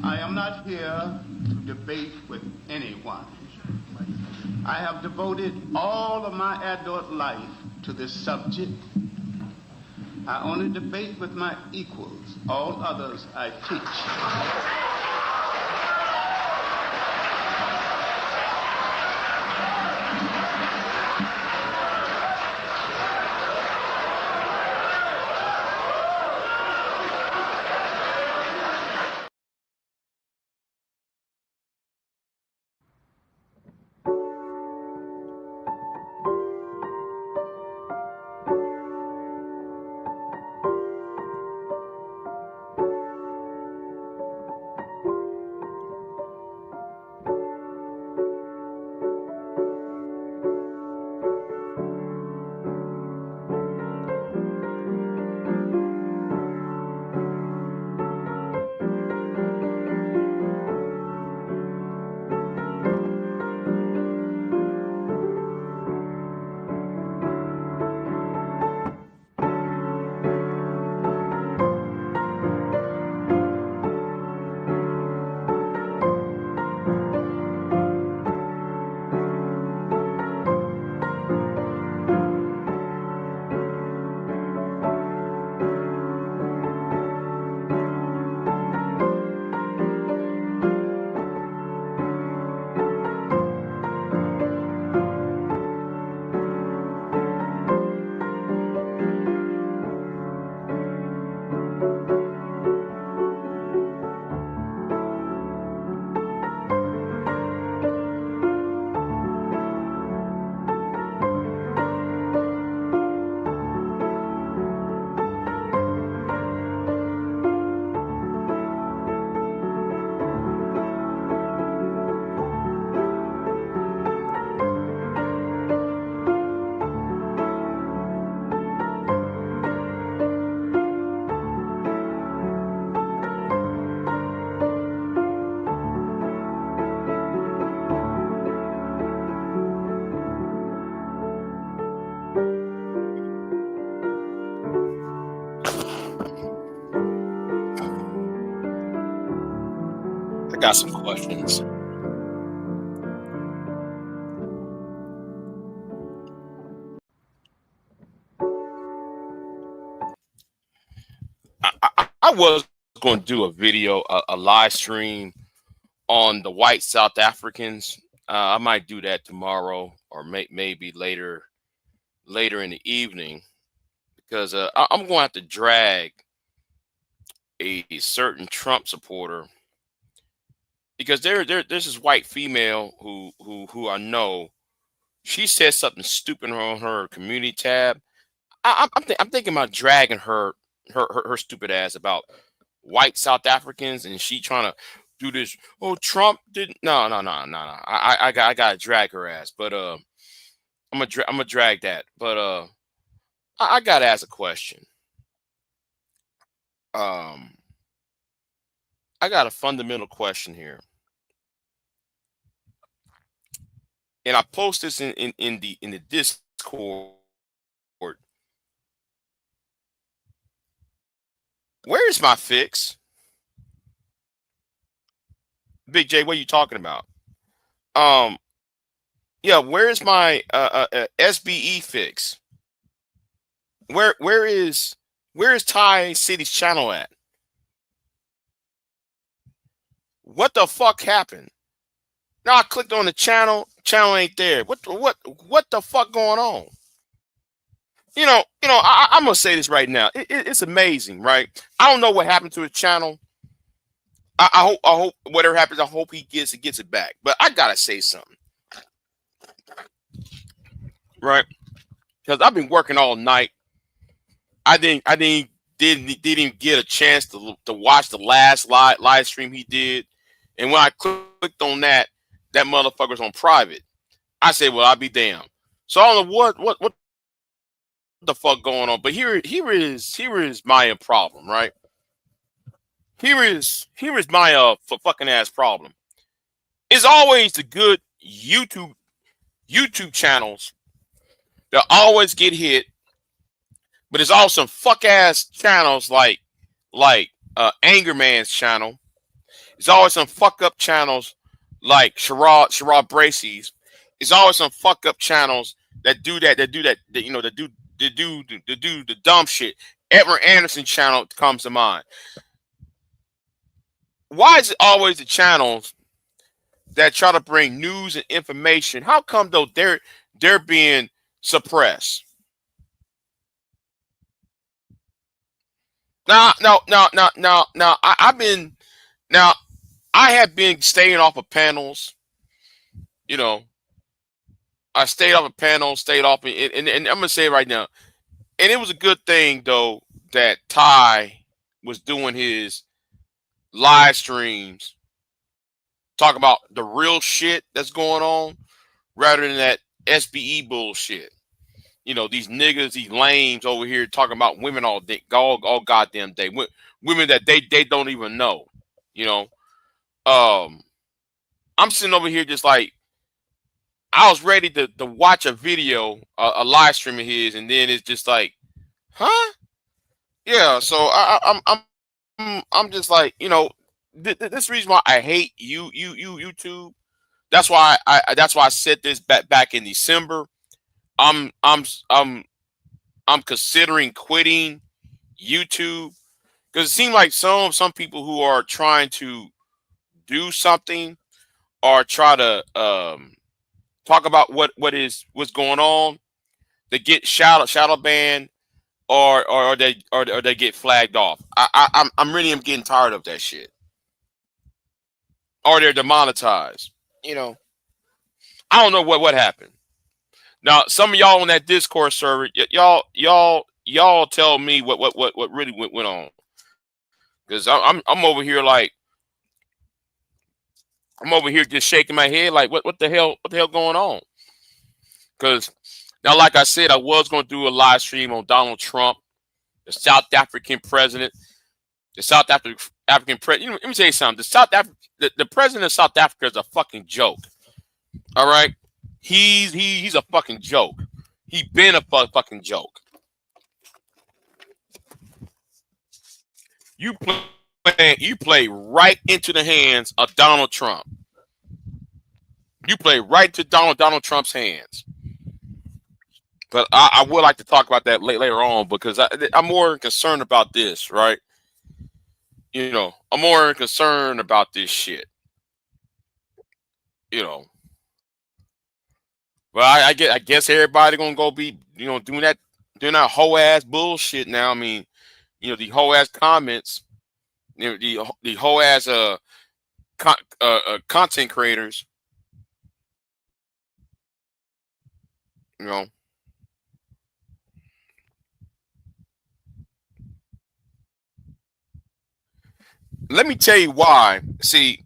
I am not here to debate with anyone. I have devoted all of my adult life to this subject. I only debate with my equals. All others I teach. I got some questions. I was going to do a video, a live stream on the white South Africans. I might do that tomorrow or maybe later in the evening because I'm going to have to drag a certain Trump supporter because there's this white female who I know. She said something stupid on her community tab. I'm thinking about dragging her stupid ass about white South Africans, and she trying to do this. Oh, Trump didn't. No. I gotta drag her ass, but I'm gonna drag that. But I gotta ask a question. I got a fundamental question here, and I post this in the Discord. Where is my fix? Big J, what are you talking about? Yeah, where is my SBE fix? Where is Thai City's channel at? What the fuck happened? Now I clicked on the channel ain't there. What the fuck going on? I'm gonna say this right now. It's amazing, right? I don't know what happened to the channel. I hope whatever happens, I hope he gets it back. But I gotta say something, right? Because I've been working all night. I didn't even get a chance to watch the last live stream he did, and when I clicked on that motherfucker's on private. I said, "Well, I'll be damned." So I don't know what the fuck going on, but here is my problem, right? Here is my fucking ass problem. It's always the good YouTube channels that always get hit, but it's also some fuck ass channels like Anger Man's channel. It's always some fuck up channels like Sherrod Bracey's. It's always some fuck up channels that do that, you know, that do the dumb shit. Edward Anderson channel comes to mind. Why is it always the channels that try to bring news and information? How come though they're being suppressed? Now, I have been staying off of panels. You know, I stayed off of panels, stayed off, and I'm gonna say it right now, and it was a good thing though that Ty was doing his live streams, talk about the real shit that's going on, rather than that SBE bullshit. You know, these niggas, these lames over here talking about women all day, all goddamn day, women that they don't even know. You know, I'm sitting over here just like I was ready to watch a video, a live stream of his, and then it's just like, huh? Yeah. So I'm just like, you know, this reason why I hate YouTube. That's why I said this back in December. I'm considering quitting YouTube because it seems like some people who are trying to do something or try to talk about what's going on, they get shadow banned or they get flagged off. I'm really getting tired of that shit. Or they're demonetized. You know, I don't know what happened. Now, some of y'all on that Discord server, y'all tell me what really went on, because I'm over here like I'm over here just shaking my head like what the hell going on? Because now, like I said, I was going to do a live stream on Donald Trump, the South African president, the South African president. You know, let me tell you something. The president of South Africa is a fucking joke. All right. He's a fucking joke. He been a fucking joke. You play right into the hands of Donald Trump. You play right to Donald Trump's hands. But I would like to talk about that later on, because I'm more concerned about this, right? You know, I'm more concerned about this shit. You know. Well, I guess everybody gonna go be, you know, doing that whole ass bullshit now. I mean, you know, the whole ass comments, you know, the whole ass content creators, you know. Let me tell you why. See,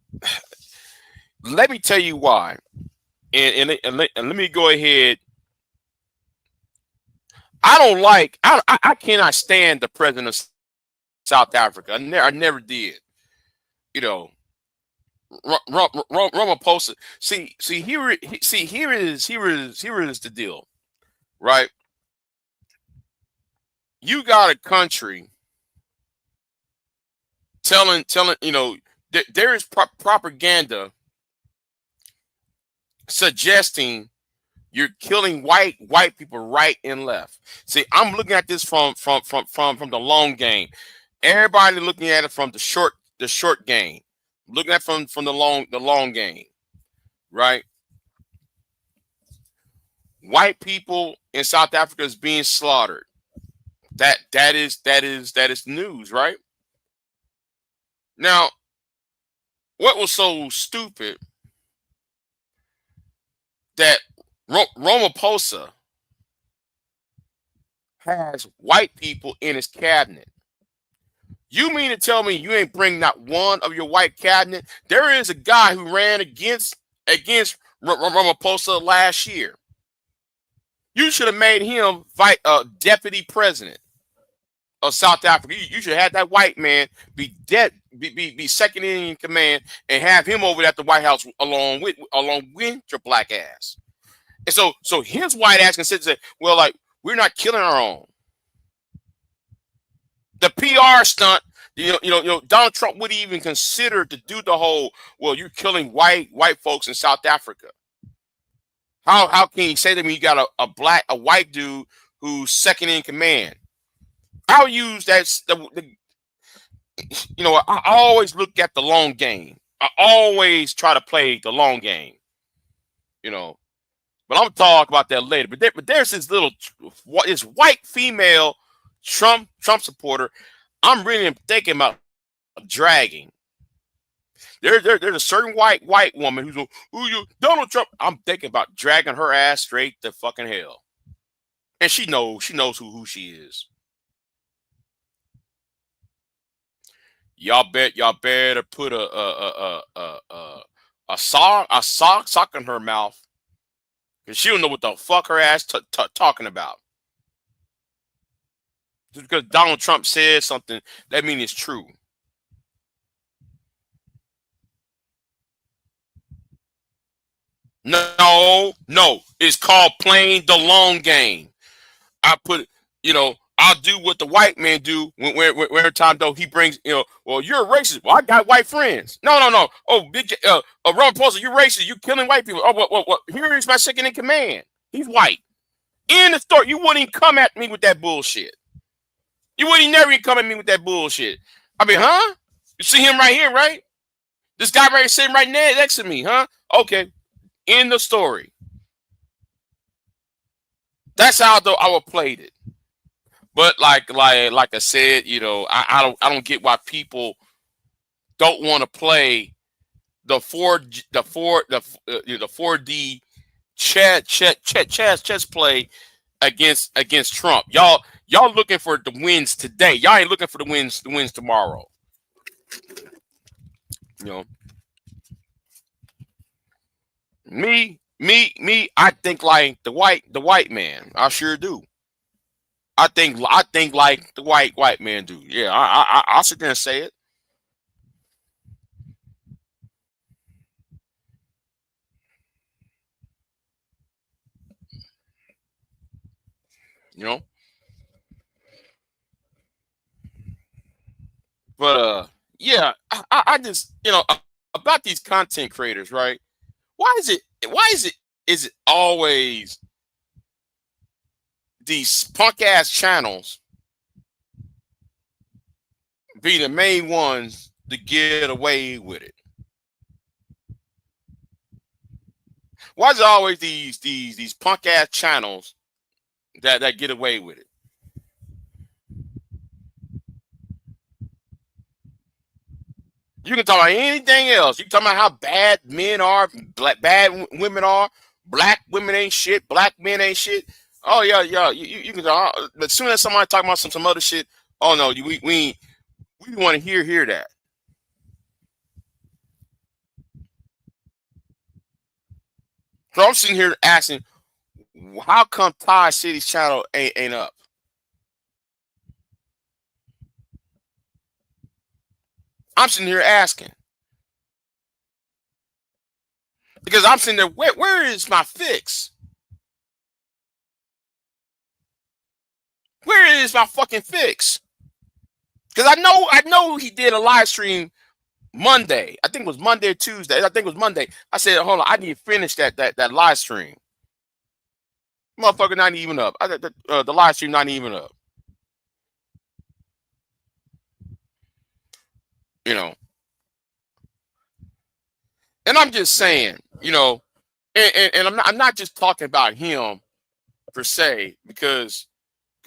let me tell you why. And let me go ahead. I cannot stand the president of South Africa. I never did. You know, Ramaphosa. Here is the deal, right? You got a country telling you know, there is propaganda suggesting you're killing white people right and left. See, I'm looking at this from the long game. Everybody looking at it from the short game. Looking at it from the long game, right? White people in South Africa is being slaughtered. That is news, right? Now, what was so stupid that Ramaphosa has white people in his cabinet? You mean to tell me you ain't bring not one of your white cabinet? There is a guy who ran against Ramaphosa last year. You should have made him deputy president of South Africa. You should have had that white man be second in command and have him over at the White House along with your black ass. And so his white ass can sit and say, well, like, we're not killing our own. The PR stunt Donald Trump wouldn't even consider to do the whole, well, you're killing white folks in South Africa. How can you say to me you got a white dude who's second in command? I'll use that. I always look at the long game. I always try to play the long game. But I'm talking about that later. But there's this white female Trump supporter. I'm really thinking about dragging. There's a certain white woman who's Donald Trump. I'm thinking about dragging her ass straight to fucking hell. And she knows who she is. Y'all better put a sock in her mouth, because she don't know what the fuck her ass talking about. Just because Donald Trump said something, that means it's true. No, it's called playing the long game. I'll do what the white man do when time though he brings, well, you're a racist. Well, I got white friends. No. Oh, Ron Paul, you're racist. You're killing white people. Oh, what? Here is my second in command. He's white. In the story, you wouldn't even come at me with that bullshit. You wouldn't never even come at me with that bullshit. I mean, huh? You see him right here, right? This guy right here sitting right next to me, huh? Okay. In the story. That's how though I would played it. But like I said, I don't get why people don't want to play the 4D chess play against Trump. Y'all looking for the wins today. Y'all ain't looking for the wins tomorrow. Me, I think like the white man. I sure do. I think like the white man do. Yeah, I'll sit there and say it. But yeah, I just about these content creators, right? Why is it always these punk ass channels be the main ones to get away with it? Why is it always these punk ass channels that get away with it? You can talk about anything else. You can talk about how bad men are, bad women are, black women ain't shit, black men ain't shit. Oh yeah. You can talk. But as soon as somebody talking about some other shit, oh no, we want to hear that. So I'm sitting here asking, how come Ty City's channel ain't up? I'm sitting here asking. Because I'm sitting there, where is my fix? Where is my fucking fix? Because I know he did a live stream Monday. I think it was Monday or Tuesday. I think it was Monday. I said, hold on, I need to finish that live stream. Motherfucker not even up. The live stream not even up. And I'm just saying, and I'm not just talking about him per se, because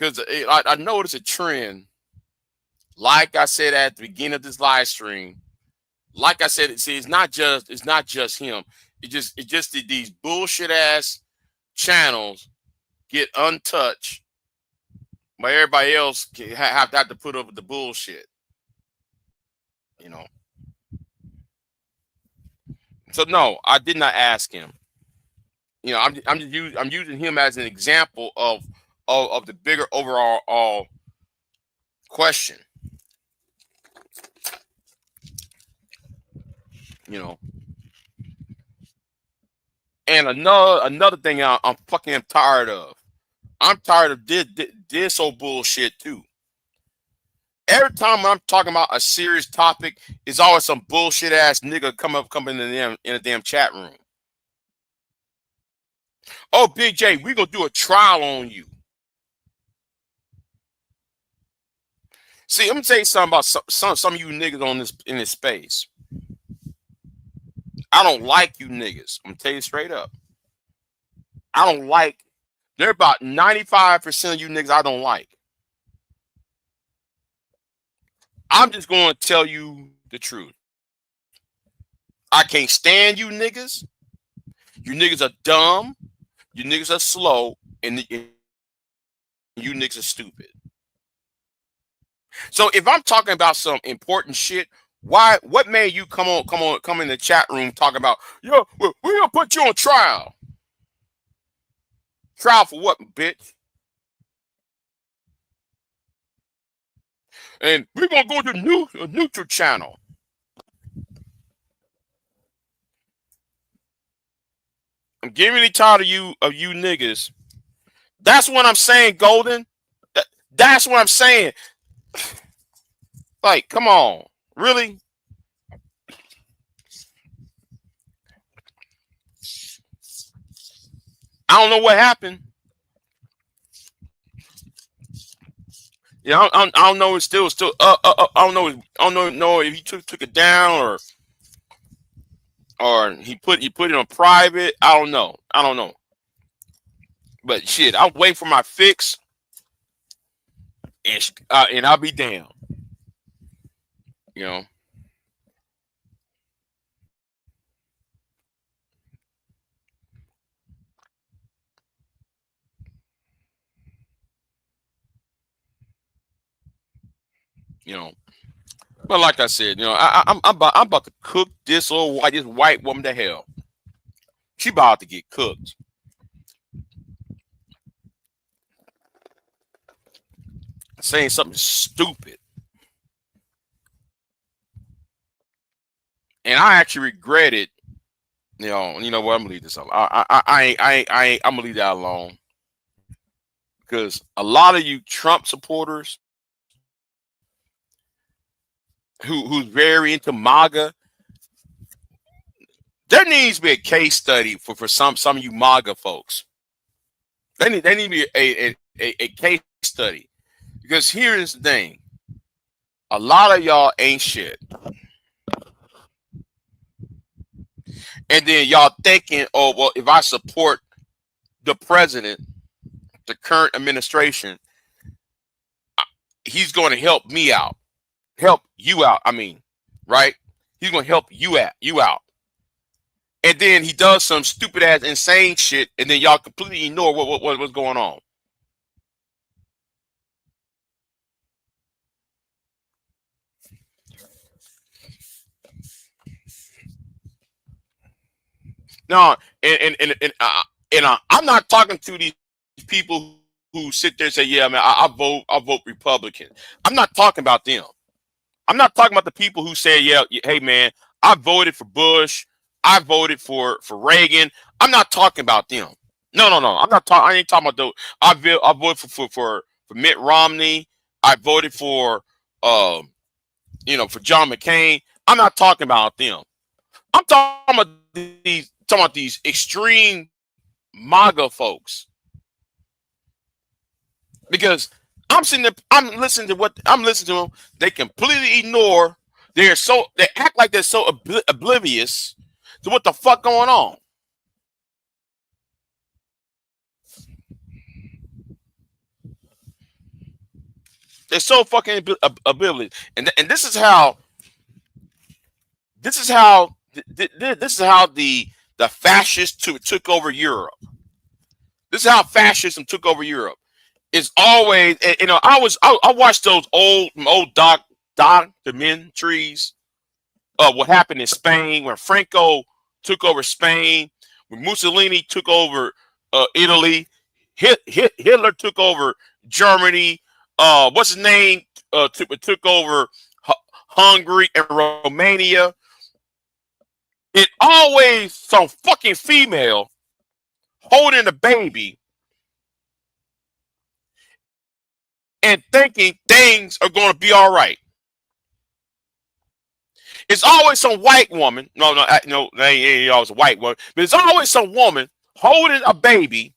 I noticed a trend. Like I said at the beginning of this live stream, like I said, it's not just him. It just these bullshit ass channels get untouched, but everybody else have to put up with the bullshit. So no, I did not ask him. I'm using him as an example of the bigger overall question. And another thing I'm fucking tired of. I'm tired of this old bullshit too. every time I'm talking about a serious topic, it's always some bullshit ass nigga come in the damn chat room. Oh, Big J, we gonna do a trial on you. See, I'm gonna tell you something about some of you niggas on this in this space. I don't like you niggas. I'm gonna tell you straight up. I don't like. There are about 95% of you niggas I don't like. I'm just gonna tell you the truth. I can't stand you niggas. You niggas are dumb. You niggas are slow, and you niggas are stupid. So if I'm talking about some important shit, what made you come in the chat room talking about, yo, we're gonna put you on trial? Trial for what, bitch? And we're gonna go to a neutral channel. I'm getting really tired of you niggas. That's what I'm saying, Golden. That's what I'm saying. Like, come on, really? I don't know what happened. Yeah, I don't know. It's still. I don't know if he took it down or he put it on private. I don't know. But shit, I'll wait for my fix, and I'll be damned. You know. You know. But like I said, you know, I'm about to cook this white woman to hell. She about to get cooked. Saying something stupid. And I actually regret it. You know what? I'm gonna leave this alone. I'm gonna leave that alone. Because a lot of you Trump supporters who's very into MAGA, there needs to be a case study for some of you MAGA folks. They need to be a case study. Because here's the thing. A lot of y'all ain't shit. And then y'all thinking, oh, well, if I support the president, the current administration, he's going to help me out. Help you out. I mean, right? He's going to help you out. And then he does some stupid ass insane shit, and then y'all completely ignore what's going on. No, and I'm not talking to these people who sit there and say, yeah, man, I vote Republican. I'm not talking about them. I'm not talking about the people who say, yeah, hey man, I voted for Bush, I voted for Reagan. I'm not talking about them. No. I'm not talking. I ain't talking about those. I voted for Mitt Romney. I voted for for John McCain. I'm not talking about them. I'm talking about these extreme MAGA folks. Because I'm sitting there, I'm listening to them. They completely ignore. They act like they're so oblivious to what the fuck going on. They're so fucking oblivious, and this is how the fascists took over Europe. This is how fascism took over Europe. It's always, I watched those old documentaries of what happened in Spain when Franco took over Spain, when Mussolini took over Italy, Hitler took over Germany. What's his name? Took over Hungary and Romania. It always some fucking female holding a baby, and thinking things are going to be all right. It's always some white woman. No, they ain't always a white woman, but it's always some woman holding a baby.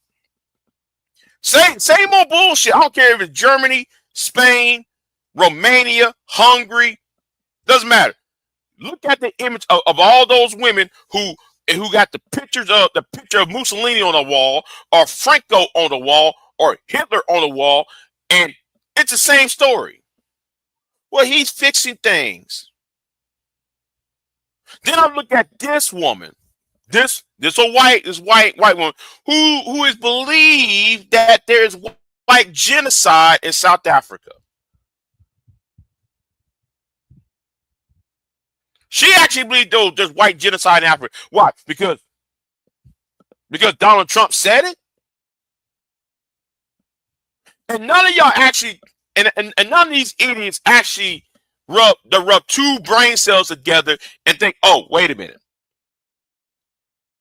Same old bullshit. I don't care if it's Germany, Spain, Romania, Hungary. Doesn't matter. Look at the image of all those women who got the picture of Mussolini on the wall, or Franco on the wall, or Hitler on the wall, and it's the same story. Well, he's fixing things. Then I look at this woman, this white woman who is believed that there's white genocide in South Africa. She actually believes there's white genocide in Africa. Why? Because Donald Trump said it, and none of y'all actually, and none of these idiots actually rub two brain cells together and think, oh, wait a minute.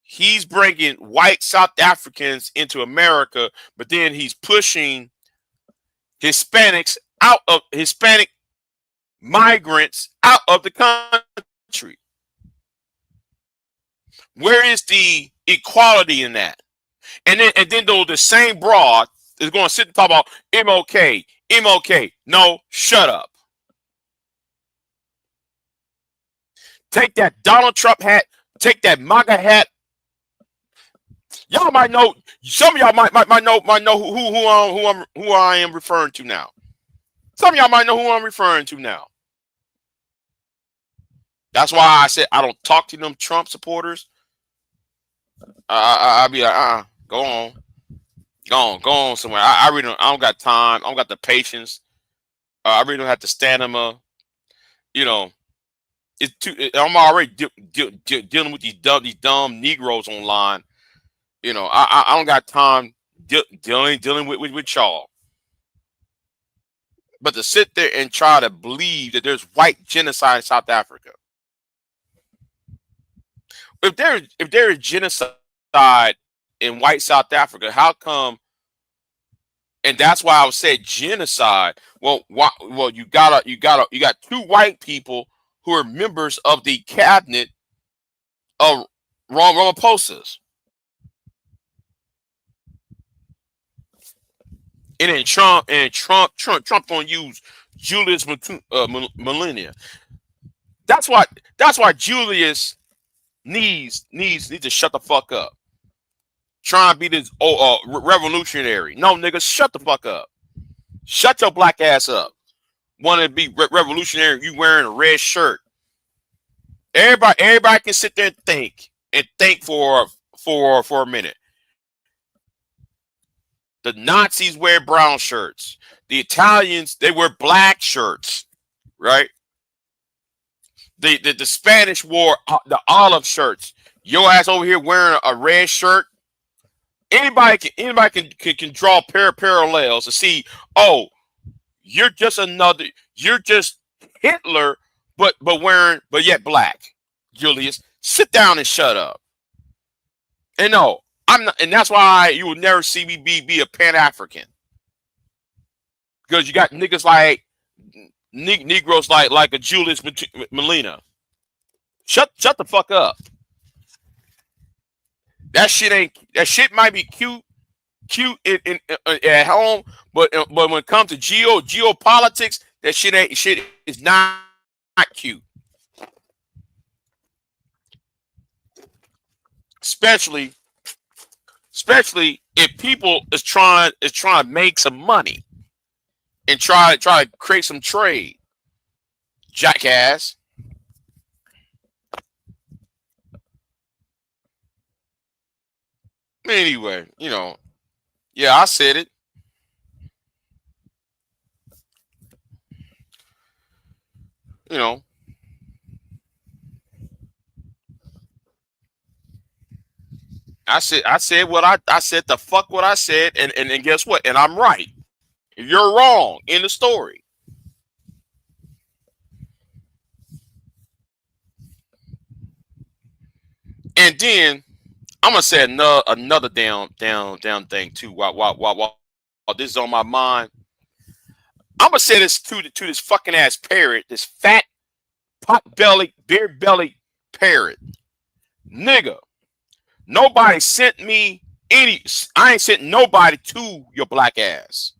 He's bringing white South Africans into America, but then he's pushing Hispanic migrants out of the country. Where is the equality in that? And then though the same broad is going to sit and talk about MLK. No, shut up. Take that Donald Trump hat. Take that MAGA hat. Y'all might know. Some of y'all might know who I am referring to now. Some of y'all might know who I'm referring to now. That's why I said I don't talk to them Trump supporters. I'll be like, go on somewhere. I really don't. I don't got time. I don't got the patience. I really don't have to stand them. It's too. I'm already dealing with these dumb Negroes online. I don't got time dealing with y'all. But to sit there and try to believe that there's white genocide in South Africa. If there is genocide in white South Africa, how come? And that's why I would say genocide. Well, you got two white people who are members of the cabinet of Ramaphosa's. And then Trump gonna use Julius Malema. That's why Julius needs to shut the fuck up. Trying to be this revolutionary. No, nigga, shut the fuck up. Shut your black ass up. Want to be revolutionary? You wearing a red shirt? Everybody can sit there and think for a minute. The Nazis wear brown shirts. The Italians, they wear black shirts, right? The Spanish wore the olive shirts. Your ass over here wearing a red shirt. Anybody can draw parallels to see. Oh, you're just Hitler, but yet black. Julius, sit down and shut up. And no, I'm not, and that's why you will never see me be a Pan-African. Because you got niggas like Negroes like a Julius Malema. Shut the fuck up. That shit might be cute at home, but when it comes to geopolitics, that shit is not cute. Especially if people is trying to make some money and try to create some trade. Jackass. Anyway, yeah, I said it. I said what I said, the fuck what I said, and guess what? And I'm right. You're wrong in the story. And then I'm gonna say another down thing too. While this is on my mind, I'm gonna say this to this fucking ass parrot, this fat pot belly, beard belly parrot, nigga. Nobody sent me any. I ain't sent nobody to your black ass.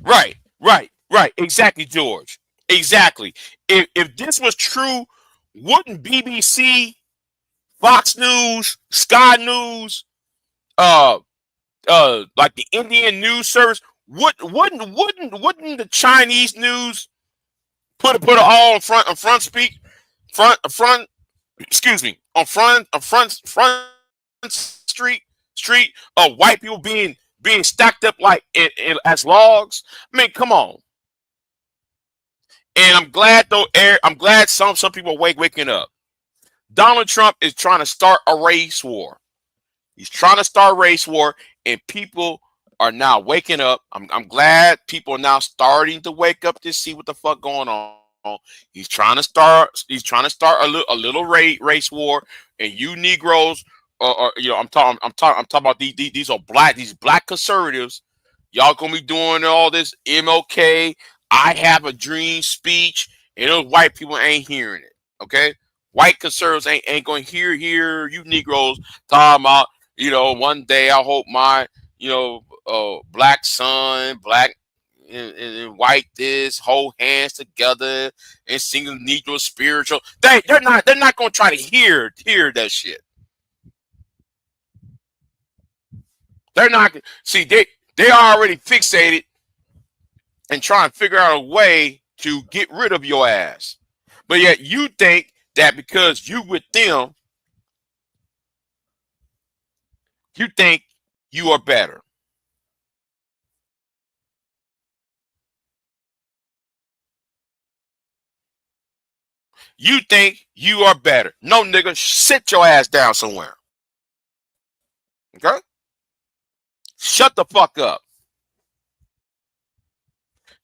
Right, right. Exactly, George. Exactly. If this was true, wouldn't BBC, Fox News, Sky News, like the Indian news service, wouldn't the Chinese news put it all on front speak front excuse me on front street of white people being stacked up like as logs? I mean, come on. And I'm glad though, Eric. I'm glad some people are waking up. Donald Trump is trying to start a race war. He's trying to start a race war, and people are now waking up. I'm glad people are now starting to wake up to see what the fuck going on. He's trying to start a little race war, and you Negroes, or you know, I'm talking about these are these black conservatives. Y'all gonna be doing all this MLK, I have a dream speech, and those white people ain't hearing it. Okay, white conservatives ain't gonna hear you Negroes talking about, you know, one day I hope my, you know, black son, black and white this, hold hands together and sing a Negro spiritual. They're not gonna try to hear that shit. They're not. See, they already fixated and trying to figure out a way to get rid of your ass. But yet you think that because you with them, you think you are better. You think you are better. No, nigga, sit your ass down somewhere. Okay? Shut the fuck up.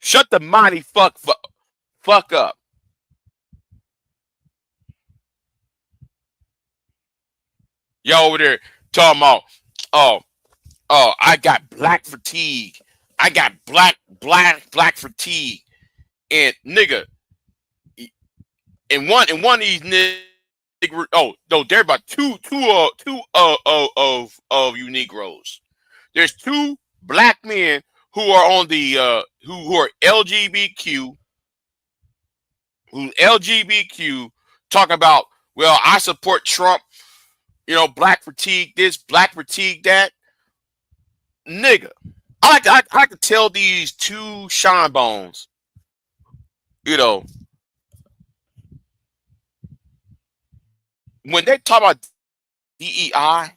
Shut the mighty fuck up. Y'all over there talking about, I got black fatigue. I got black fatigue. And nigga, and one of these niggas, oh no, there are about two of you Negroes. There's two black men who are on the who are LGBTQ, talking about, well, I support Trump, you know, black fatigue this, black fatigue that. Nigga, I like to tell these two shine bones, you know, when they talk about DEI,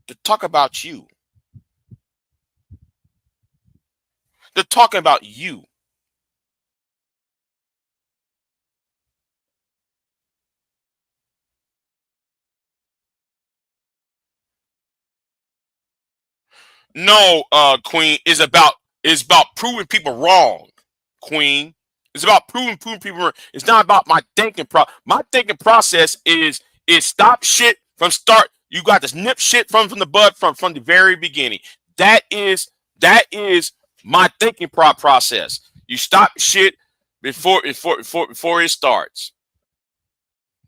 to talk about you. They're talking about you. No, Queen, is about proving people wrong, Queen. It's about proving people wrong. It's not about my thinking my thinking process is stop shit from start. You got to nip shit from the bud from the very beginning. That is my thinking process. You stop shit before it starts.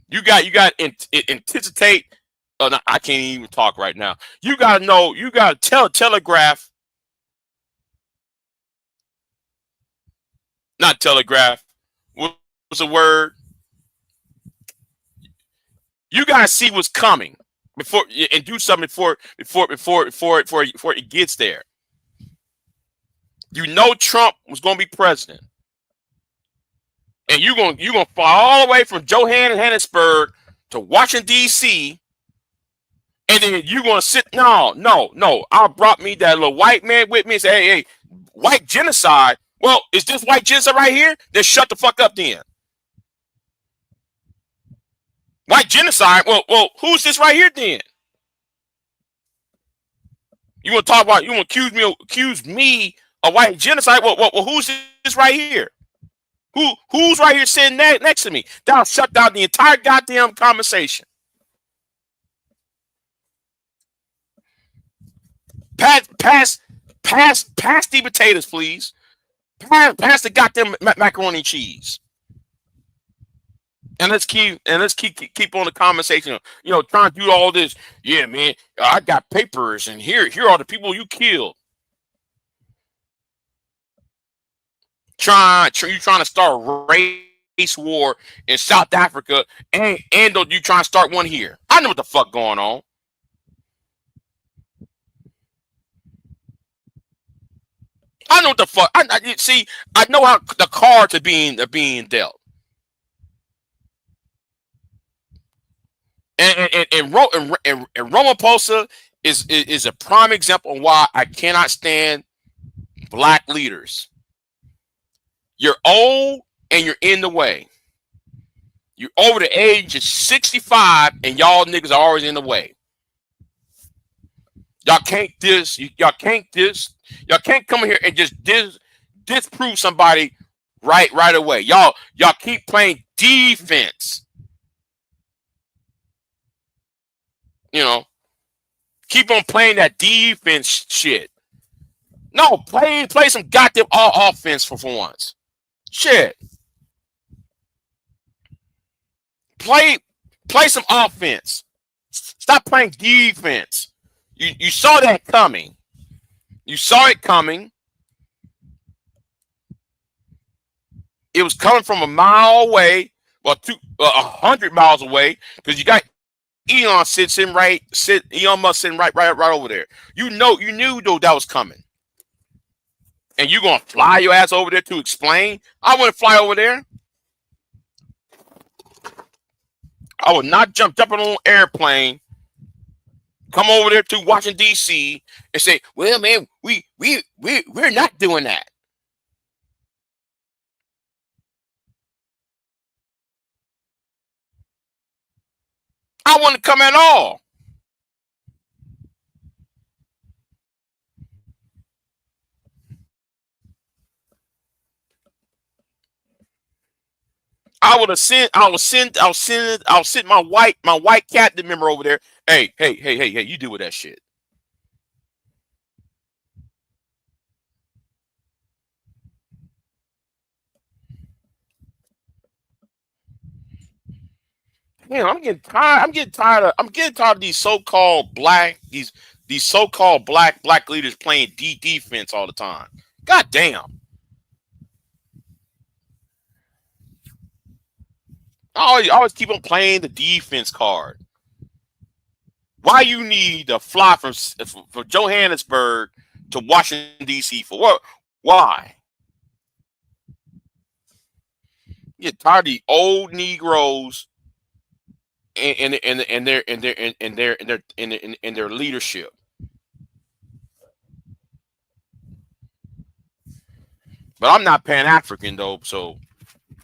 You got anticipate. Oh, no, I can't even talk right now. You gotta know. You gotta telegraph. Not telegraph. What's the word? You gotta see what's coming before and do something before it gets there. You know Trump was gonna be president, and you're gonna fly all the way from Johannesburg to Washington D.C. And then you're gonna sit. No. I brought me that little white man with me and say, hey, white genocide. Well, is this white genocide right here? Then shut the fuck up then. White genocide? Well, who's this right here then? You want to talk about? You want to accuse me of white genocide? Well, who's this right here? Who's right here sitting next to me? That'll shut down the entire goddamn conversation. Pass the potatoes, please. Pass the goddamn macaroni and cheese. And let's keep on the conversation. You know, trying to do all this. Yeah, man, I got papers, and here are the people you killed. You trying to start a race war in South Africa, and you trying to start one here. I know what the fuck going on. I know what the fuck. See. I know how the cards are being dealt. And Ramaphosa is a prime example of why I cannot stand black leaders. You're old and you're in the way. You're over the age of 65 and y'all niggas are always in the way. Y'all can't y'all can't come here and just disprove somebody right away. Y'all keep playing defense. You know, keep on playing that defense shit. No, play some goddamn offense for once. Shit. Play some offense. Stop playing defense. You saw that coming. You saw it coming. It was coming from a mile away, well, 100 miles away, because you got Elon Musk sitting right over there. You knew though that was coming. And you gonna fly your ass over there to explain? I wouldn't fly over there. I would not jump on an airplane, come over there to Washington D.C. and say, "Well, man, we're not doing that." I wouldn't come at all. I'll send my white cabinet member over there. Hey, you deal with that shit. Man, I'm getting tired of these so-called black leaders playing defense all the time. God damn. I always keep on playing the defense card. Why you need to fly from Johannesburg to Washington D.C. for what? Why? You get tired of the old Negroes and their leadership. But I'm not Pan-African though, so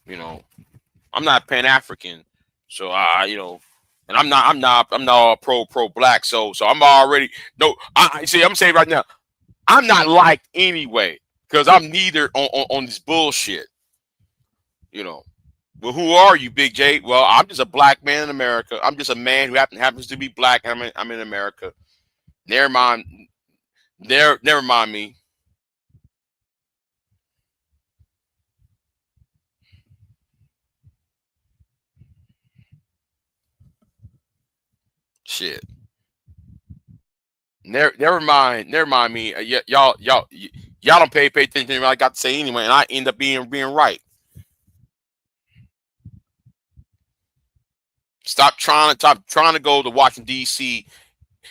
you know, I'm not Pan-African, so and I'm not pro black, so I'm already no. I'm saying right now, I'm not liked anyway because I'm neither on this bullshit. You know, well, who are you, Big J? Well, I'm just a black man in America. I'm just a man who happens to be black. I'm in America. Never mind me. Shit. Never mind me. Y'all don't pay attention to what I got to say anyway, and I end up being right. Stop trying to go to Washington D.C.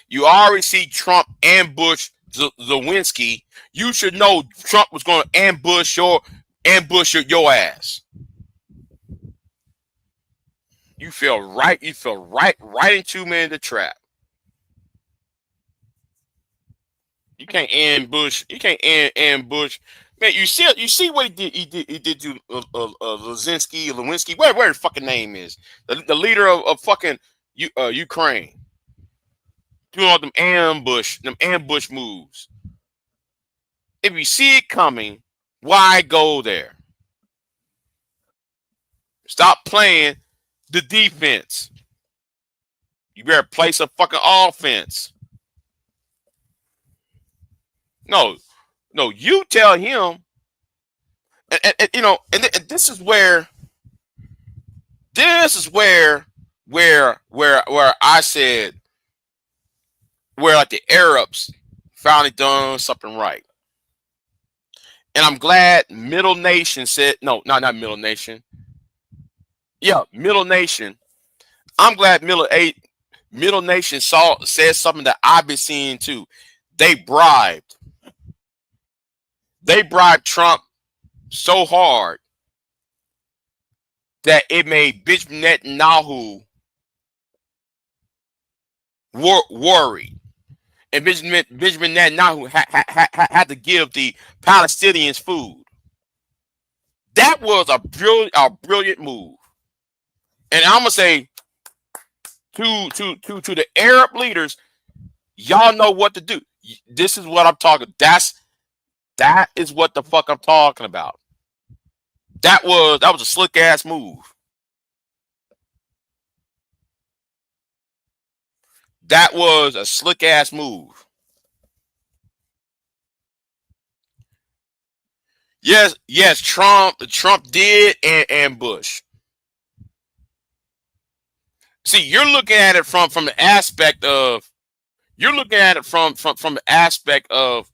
You already see Trump ambush Zelensky. You should know Trump was going to ambush your ass. You fell right into the trap. You can't ambush. Man, you see what he did to Lewinsky. Where the fucking name is the leader of fucking Ukraine. Doing all them ambush moves. If you see it coming, why go there? Stop playing the defense. You better play some fucking offense. No, no, you tell him, and this is where where I said where like the Arabs finally done something right. And I'm glad Middle Nation said no, not Middle Nation. Yeah, Middle Nation. I'm glad Middle Nation said something that I've been seeing too. They bribed. They bribed Trump so hard that it made Benjamin Netanyahu worried. And Benjamin Netanyahu had to give the Palestinians food. That was a brilliant move. And I'm gonna say to the Arab leaders, y'all know what to do. This is what I'm talking. That is what the fuck I'm talking about. That was a slick ass move. That was a slick ass move. Yes, Trump did and Bush. See, you're looking at it from the aspect of the aspect of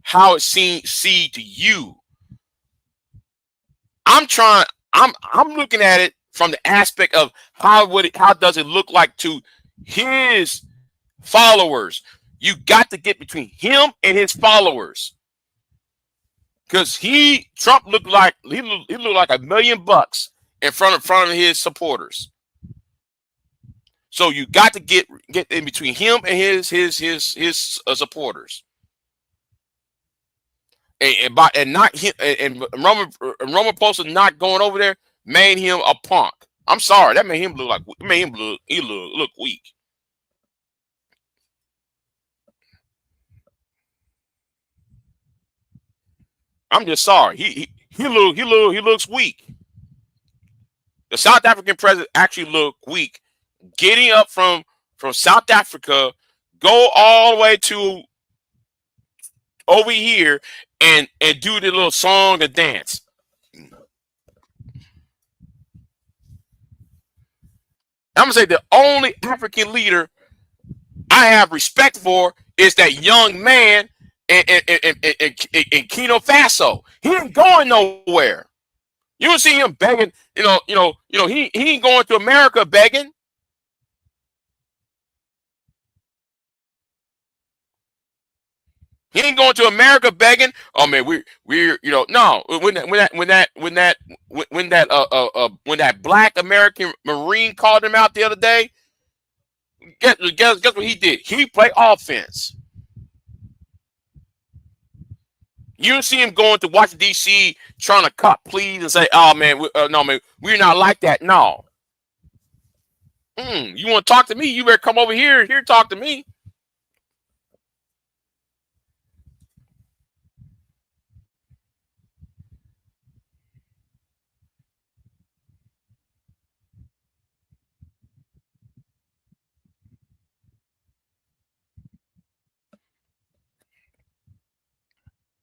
how it see to you. I'm looking at it from the aspect of how does it look like to his followers. You got to get between him and his followers. Because Trump looked like he looked like $1 million in front of his supporters. So you got to get in between him and his supporters. And not him, and Roman Post not going over there made him a punk. I'm sorry, that made him look weak. I'm just sorry. He looks weak. The South African president actually looked weak. Getting up from South Africa, go all the way to over here and do the little song and dance. I'm gonna say the only African leader I have respect for is that young man in Kino Faso. He ain't going nowhere. You don't see him begging. He ain't going to America begging. He ain't going to America begging. Oh man, we're no. When that Black American Marine called him out the other day, guess what he did? He played offense. You don't see him going to Washington D.C. trying to cut pleas and say, "Oh man, no man, we're not like that." No. You want to talk to me? You better come over here and talk to me.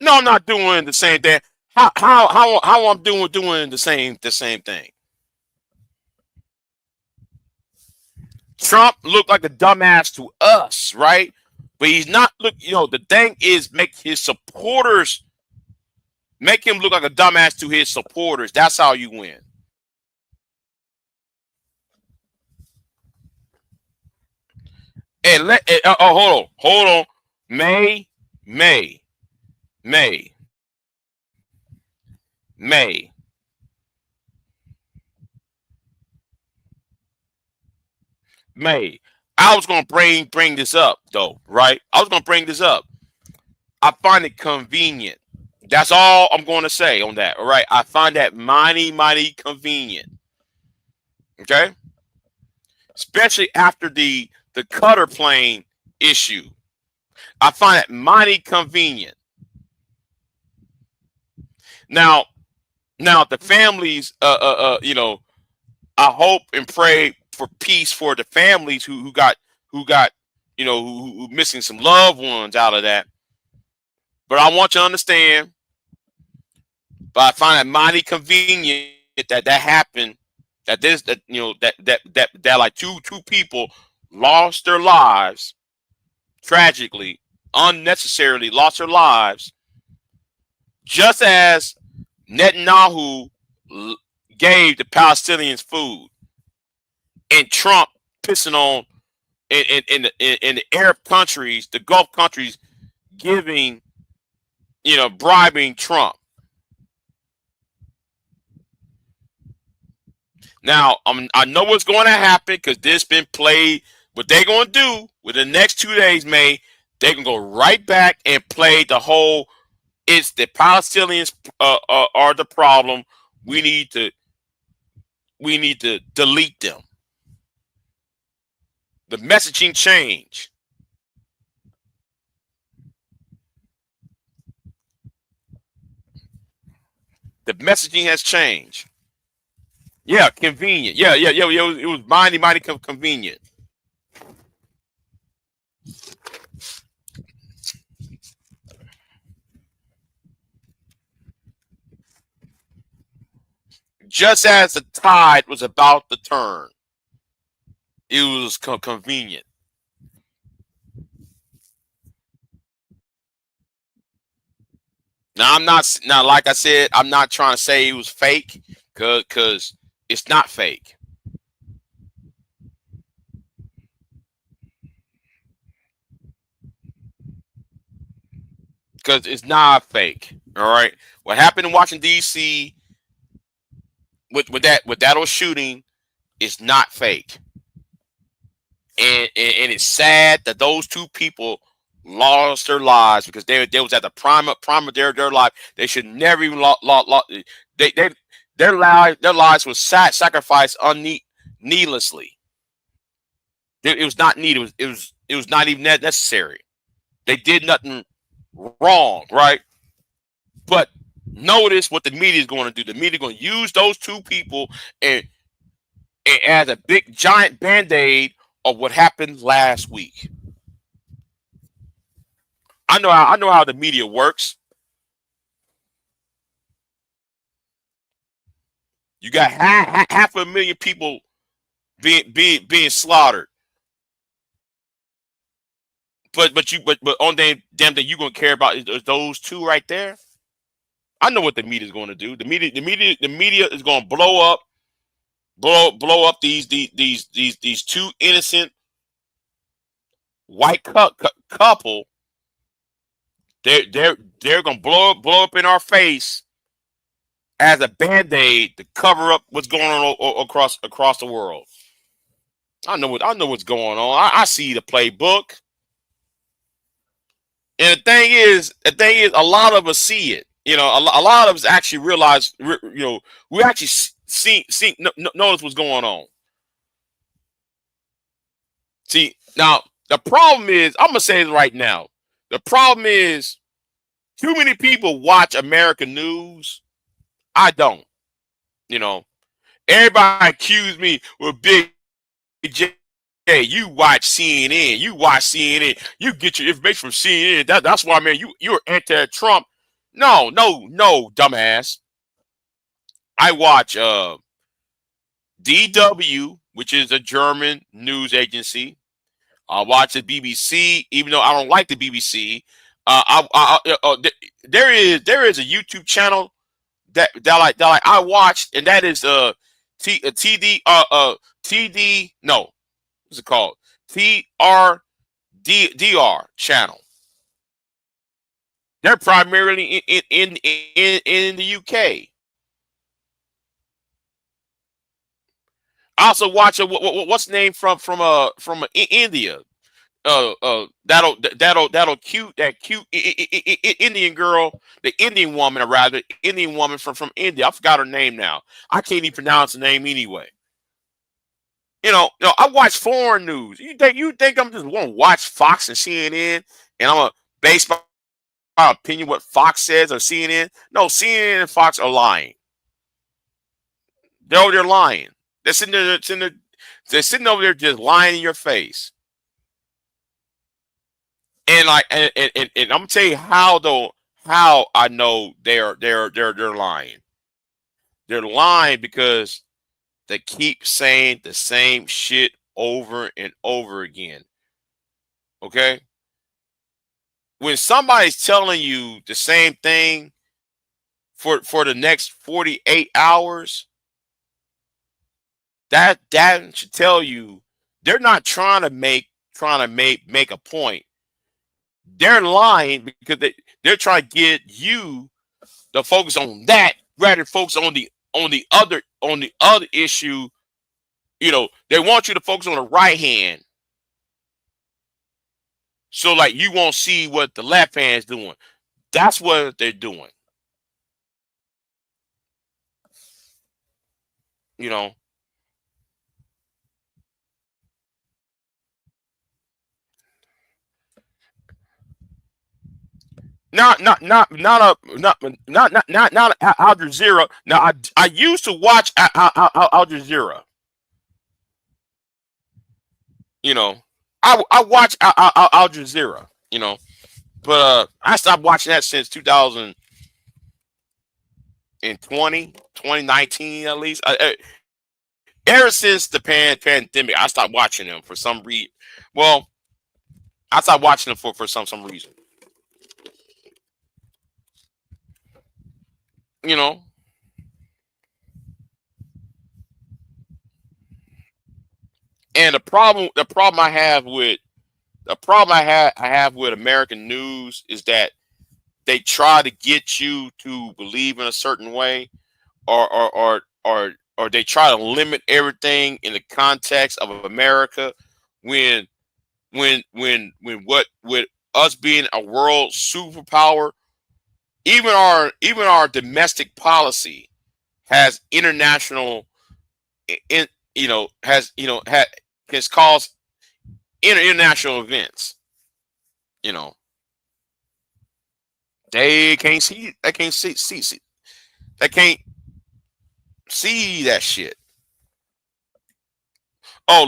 No, I'm not doing the same thing. How I'm doing the same thing. Trump looked like a dumbass to us, right? But he's not. Look, the thing is, make him look like a dumbass to his supporters. That's how you win. And hold on. May. May. I was gonna bring this up though, right? I was gonna bring this up. I find it convenient. That's all I'm going to say on that. All right, I find that mighty convenient. Okay, especially after the cutter plane issue, I find it mighty convenient. Now the families, I hope and pray for peace for the families who got who missing some loved ones out of that. But I want you to understand, but I find it mighty convenient that that happened, that this that you know that like two people lost their lives tragically, unnecessarily lost their lives, just as Netanyahu gave the Palestinians food, and Trump pissing on in the Arab countries, the Gulf countries, giving, bribing Trump. Now, I know what's going to happen because this been played. What they're going to do with the next 2 days, May, they can go right back and play the whole. It's the Palestinians are the problem. We need to delete them. The messaging change. The messaging has changed. Yeah, convenient. Yeah. It was mighty convenient. Just as the tide was about to turn, it was convenient. Now I'm not now, like I said, I'm not trying to say it was fake, cause it's not fake. Because it's not fake. All right. What happened in Washington D.C. with that old shooting is not fake, and it's sad that those two people lost their lives because they was at the prime of their life. They should never even they their lives was sacrificed needlessly. It was not needed. It was not even necessary. They did nothing wrong, right? But notice what the media is going to do. The media is going to use those two people and as a big giant band-aid of what happened last week. I know how the media works. You got half a million people being slaughtered, but on damn thing you gonna care about is those two right there. I know what the media is going to do. The media is going to blow up these two innocent white couple. They're going to blow up in our face as a band-aid to cover up what's going on across the world. I know what's going on. I see the playbook. And the thing is, a lot of us see it. A lot of us actually realize. We actually notice what's going on. See, now the problem is, I'm gonna say it right now. The problem is too many people watch American news. I don't. You know, everybody accuse me with Big J. Hey, you watch CNN. You watch CNN. You get your information from CNN. That's why, man. You're anti-Trump. No, no, no, dumbass. I watch DW, which is a German news agency. I watch the BBC, even though I don't like the BBC. There is a YouTube channel that I watched, and that is TD TD no, what's it called? TRDR channel. They're primarily in the UK. I also watch what's the name from India. That'll cute that cute Indian girl, the Indian woman, or rather Indian woman from India. I forgot her name now. I can't even pronounce the name anyway. I watch foreign news. You think I'm just going to watch Fox and CNN and I'm gonna base my opinion what Fox says or CNN? No, CNN and Fox are lying. They're lying. They're sitting over there just lying in your face. And like, and I'm gonna tell you how though, how I know they're lying. They're lying because they keep saying the same shit over and over again. Okay? When somebody's telling you the same thing for the next 48 hours, that should tell you they're not trying to make a point. They're lying because they're trying to get you to focus on that rather than focus on the other issue. They want you to focus on the right hand, so like you won't see what the left hand's doing. That's what they're doing. You know, not Al Jazeera. Now I used to watch Al Jazeera. You know, I watch Al Jazeera. But I stopped watching that since 2020, 2019 at least. Ever since the pandemic, I stopped watching them for some reason. Well, I stopped watching them for some reason. You know, and the problem I have with American news is that they try to get you to believe in a certain way, or they try to limit everything in the context of America when what with us being a world superpower, even our domestic policy has international in has has caused international events. You know, they can't see they can't see that shit. Oh,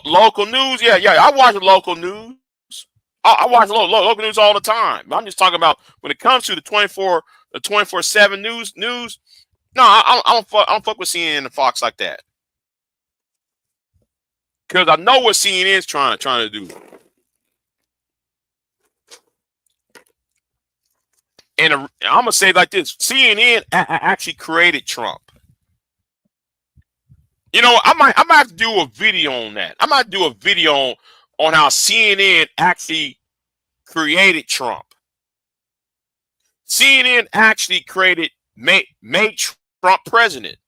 local news. Yeah, yeah. I watch the local news. I watch local news all the time. I'm just talking about when it comes to the 24/7 news. No, I don't fuck with CNN and Fox like that because I know what CNN is trying to do. And I'm gonna say it like this: CNN actually created Trump. I might have to do a video on that. I might do a video on how CNN actually created Trump. CNN actually made Trump president,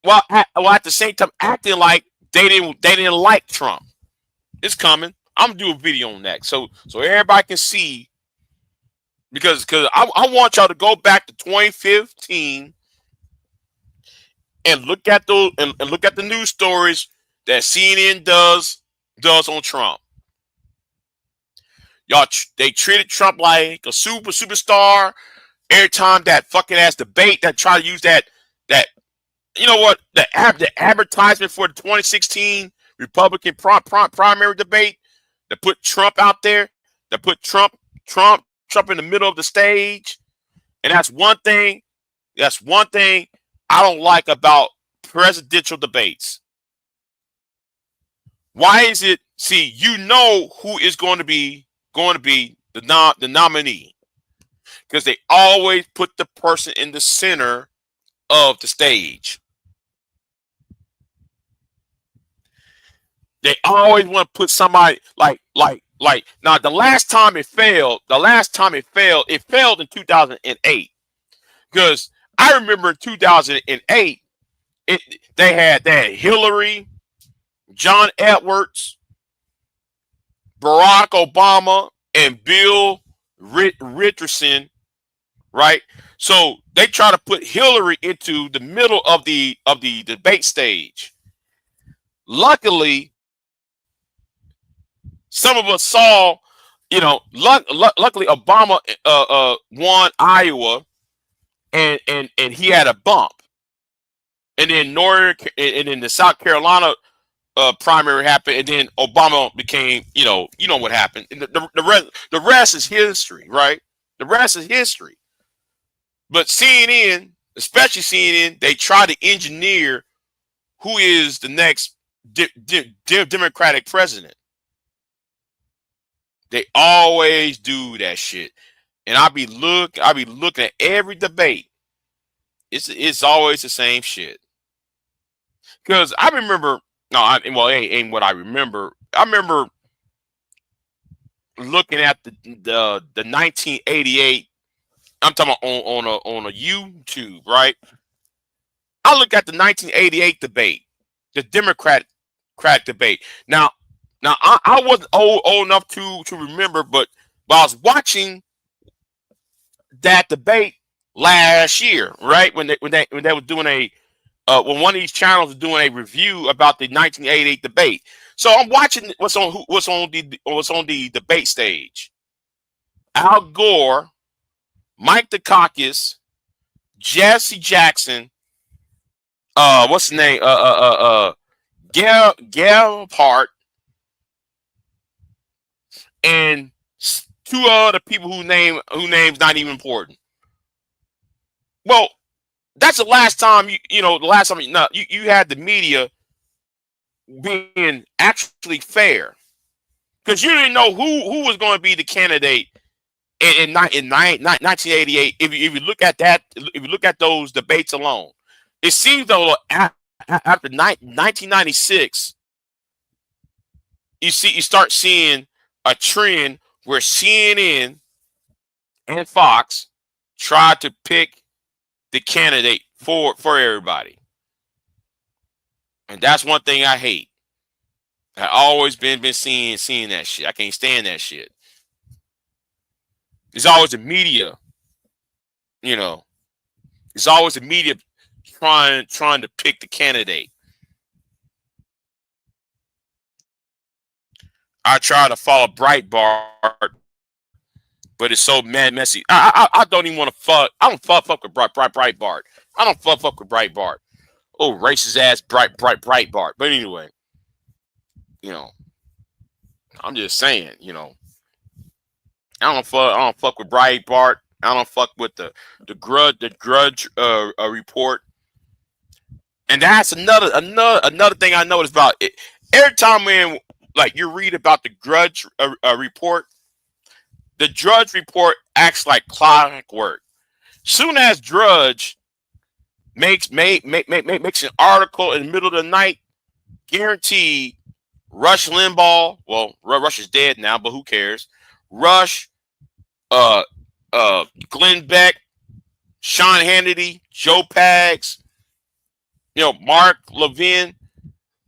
while at the same time acting like they didn't like Trump. It's coming. I'm gonna do a video on that so everybody can see, because I want y'all to go back to 2015 and look at those and look at the news stories that CNN does on Trump. They treated Trump like a superstar. Every time that fucking ass debate that try to use that the advertisement for the 2016 Republican primary debate that put Trump out there, that put Trump in the middle of the stage. And that's one thing I don't like about presidential debates. Why is it? See, who is going to be the nominee, because they always put the person in the center of the stage. They always want to put somebody like now. The last time it failed, it failed in 2008, because I remember in 2008 they had Hillary, John Edwards, Barack Obama, and Bill Richardson, right? So they try to put Hillary into the middle of the debate stage. Luckily, some of us saw, luckily Obama won Iowa, and he had a bump, and then the South Carolina primary happened, and then Obama became, you know what happened. And the rest is history, right? The rest is history. But CNN, especially CNN, they try to engineer who is the next Democratic president. They always do that shit, and I be looking at every debate. It's always the same shit. Because I remember, well, it ain't what I remember. I remember looking at the 1988. I'm talking about on a YouTube, right? I look at the 1988 debate, the Democratic debate. Now I wasn't old enough to remember, but I was watching that debate last year, right? When they were doing when one of these channels was doing a review about the 1988 debate. So I'm watching what's on the debate stage. Al Gore, Mike Dukakis, Jesse Jackson, what's the name? Gephardt, and two other people whose names not even important. Well, that's the last time you had the media being actually fair, because you didn't know who was going to be the candidate in 1988. If you look at that, if you look at those debates alone, it seems though after 1996, you start seeing a trend where CNN and Fox tried to pick the candidate for everybody. And that's one thing I hate. I always been seeing that shit. I can't stand that shit. It's always the media, it's always the media trying to pick the candidate. I try to follow Breitbart, but it's so messy. I don't even want to fuck. I don't fuck with Breitbart. I don't fuck with Breitbart. Oh, racist ass Breitbart. But anyway, I'm just saying, I don't fuck with Breitbart. I don't fuck with the Grudge report. And that's another thing I noticed about it. Every time when you read about the Grudge report, the Drudge report acts like clockwork. Soon as Drudge makes an article in the middle of the night, guaranteed Rush Limbaugh, well, Rush is dead now, but who cares? Rush, Glenn Beck, Sean Hannity, Joe Pags, Mark Levin,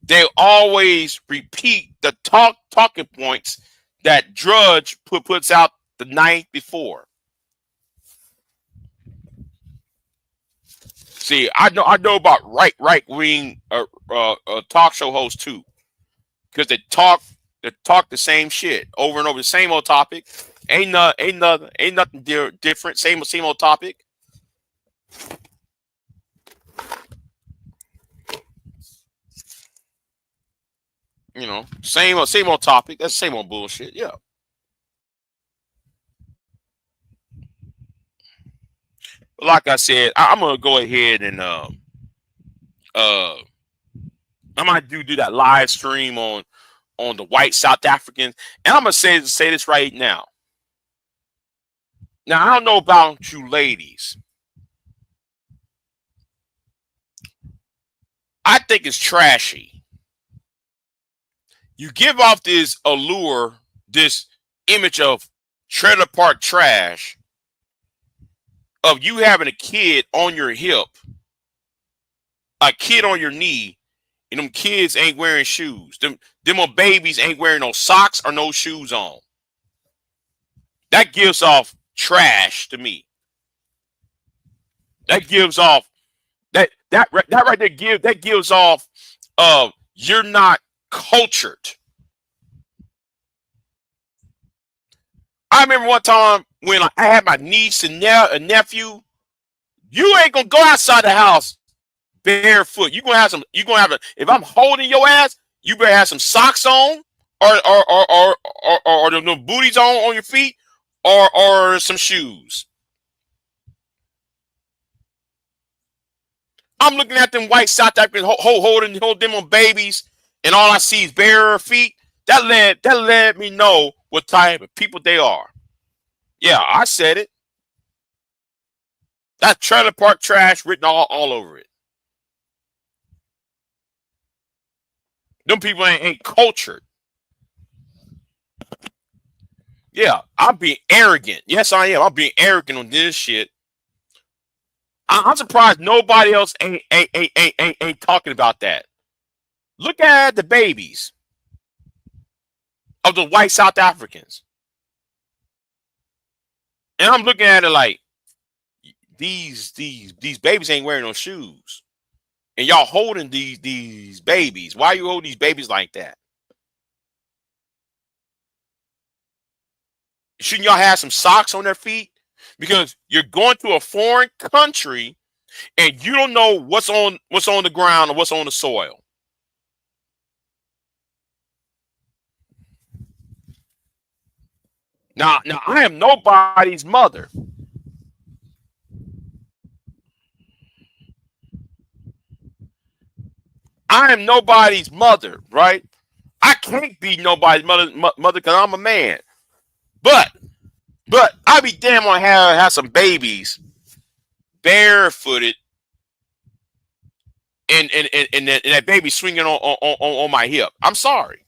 they always repeat the talking points that Drudge puts out the night before. See, I know about right wing talk show hosts too, because they talk the same shit over and over, the same old topic. Ain't nothing different. Same old topic. Same old topic. That's the same old bullshit. Yeah. Like I said, I'm gonna go ahead and I might do that live stream on the white South Africans, and I'm gonna say this right now. Now, I don't know about you ladies. I think it's trashy. You give off this allure, this image of trailer park trash, of you having a kid on your hip, a kid on your knee, and them kids ain't wearing shoes. Them babies ain't wearing no socks or no shoes on. That gives off trash to me. That gives off that right there gives off you're not cultured. I remember one time when I had my niece and nephew. You ain't gonna go outside the house barefoot. You're gonna have if I'm holding your ass, You better have some socks on, or no booties on your feet, or some shoes. I'm looking at them white South Africans holding them on babies, and all I see is bare feet. That let me know what type of people they are. Yeah, I said it. That trailer park trash written all over it. Them people ain't cultured. Yeah, I'm being arrogant. Yes, I am. I'm being arrogant on this shit. I'm surprised nobody else ain't talking about that. Look at the babies of the white South Africans, and I'm looking at it like these babies ain't wearing no shoes, and y'all holding these babies. Why you holding these babies like that? Shouldn't y'all have some socks on their feet? Because you're going to a foreign country and you don't know what's on the ground or what's on the soil. Now I am nobody's mother. I am nobody's mother, right? I can't be nobody's mother because I'm a man. But I be damn on have some babies barefooted and that baby swinging on my hip. I'm sorry.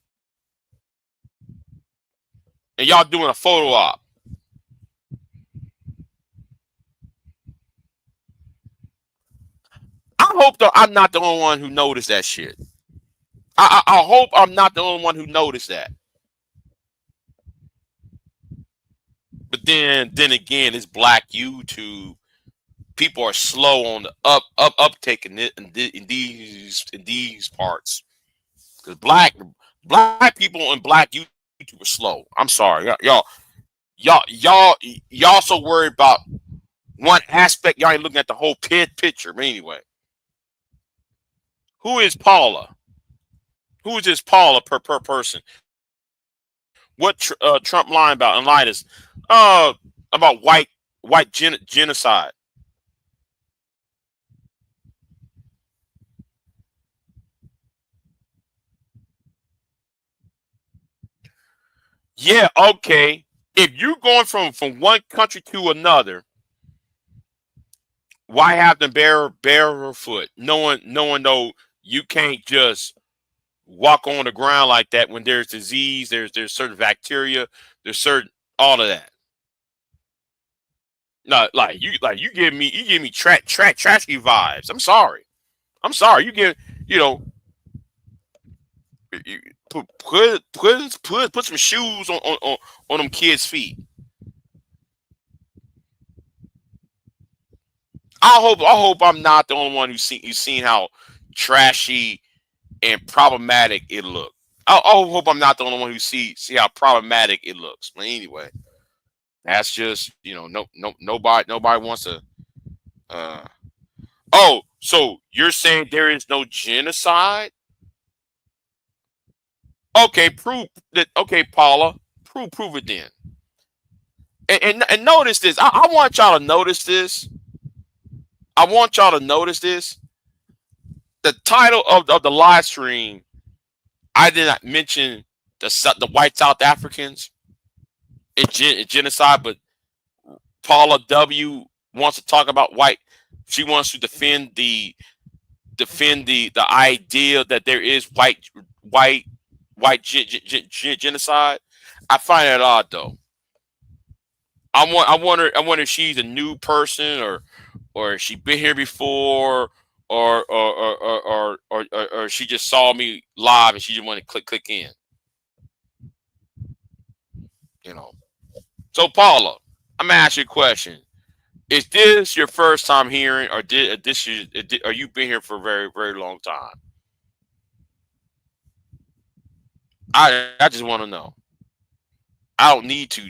And y'all doing a photo op. I hope I'm not the only one who noticed that shit. I hope I'm not the only one who noticed that. But then again, it's black YouTube. People are slow on the uptake in these parts. Because black people and black YouTube are slow. I'm sorry, y'all so worried about one aspect. Y'all ain't looking at the whole picture. But anyway, who is Paula? Who is this Paula per person? What Trump lying about? And lied us about white genocide. Yeah, okay. If you're going from one country to another, why have them barefoot? Knowing though you can't just walk on the ground like that when there's disease, there's certain bacteria, there's certain all of that. No, you give me trashy vibes. I'm sorry. You give you know you put some shoes on them kids' feet. I hope I'm not the only one who's seen how trashy and problematic it looked. I hope I'm not the only one who see how problematic it looks. But anyway, that's just nobody wants to. Uh, oh, so you're saying there is no genocide? Okay, prove that. Okay, Paula, prove it then. And notice this. I want y'all to notice this. I want y'all to notice this. The title of the live stream, I did not mention the white South Africans in genocide, but Paula W wants to talk about white. She wants to defend the idea that there is white genocide. I find that odd though. I wonder if she's a new person or she been here before or she just saw me live and she just wanted to click in. So Paula, I'm gonna ask you a question. Is this your first time hearing, or are you been here for a very very long time? I just want to know. I don't need to.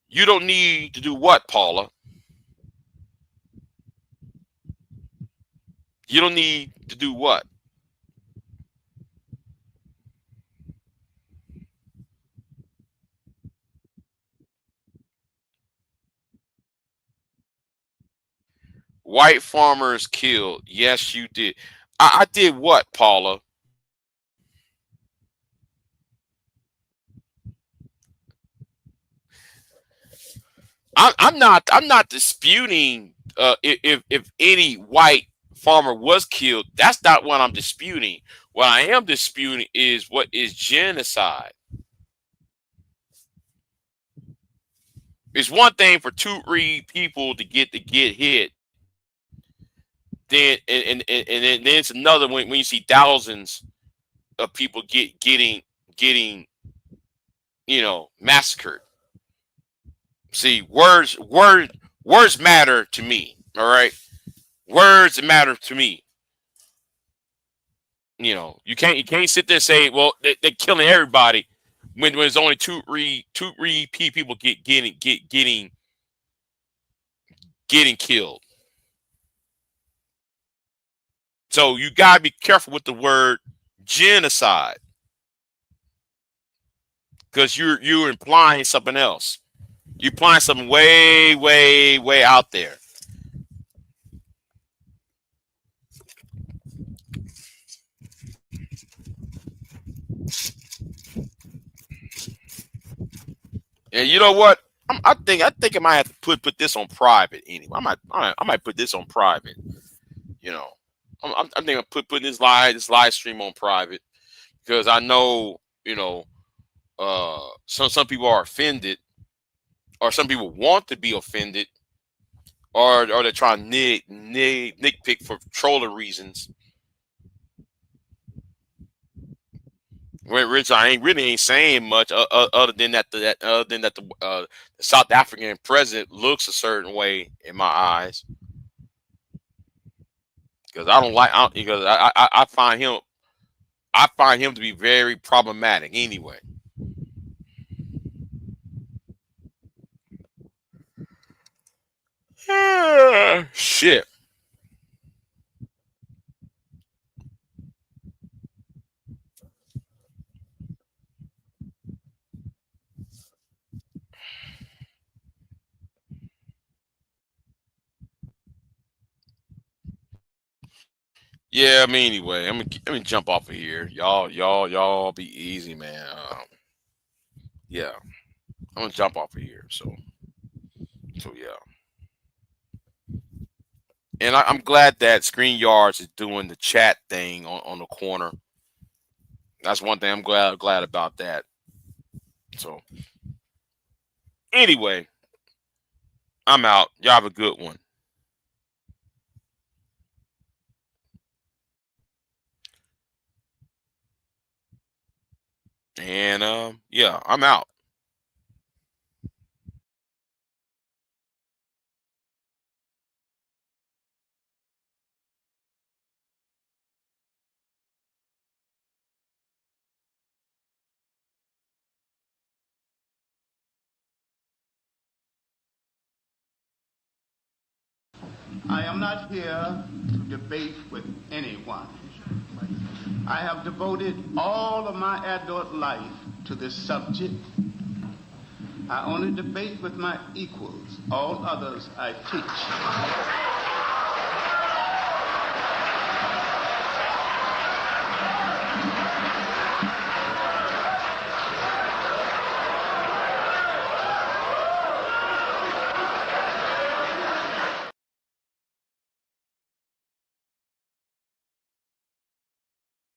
You don't need to do what, Paula? You don't need to do what? White farmers killed. Yes, you did. I did what, Paula? I'm not disputing if any white farmer was killed. That's not what I'm disputing. What I am disputing is what is genocide. It's one thing for 2-3 people to get hit. Then it's another when you see thousands of people getting massacred. See, words matter to me. All right, words matter to me. You can't sit there and say, well, they're killing everybody when there's only two people getting killed. So you gotta be careful with the word genocide because you're implying something else. You're implying something way, way, way out there. And you know what? I think I might have to put this on private anyway. I might put this on private. You know, I think I'm putting this live stream on private because I know some people are offended or some people want to be offended or they're trying to nitpick for troller reasons. Rich, I ain't saying much other than that the South African president looks a certain way in my eyes because I find him to be very problematic anyway. Shit. Yeah, I mean, anyway, let me jump off of here. Y'all be easy, man. Yeah, I'm gonna jump off of here. So yeah, and I'm glad that StreamYards is doing the chat thing on the corner. That's one thing I'm glad about that. So anyway, I'm out. Y'all have a good one. And yeah, I'm out. I am not here to debate with anyone. I have devoted all of my adult life to this subject. I only debate with my equals. All others I teach.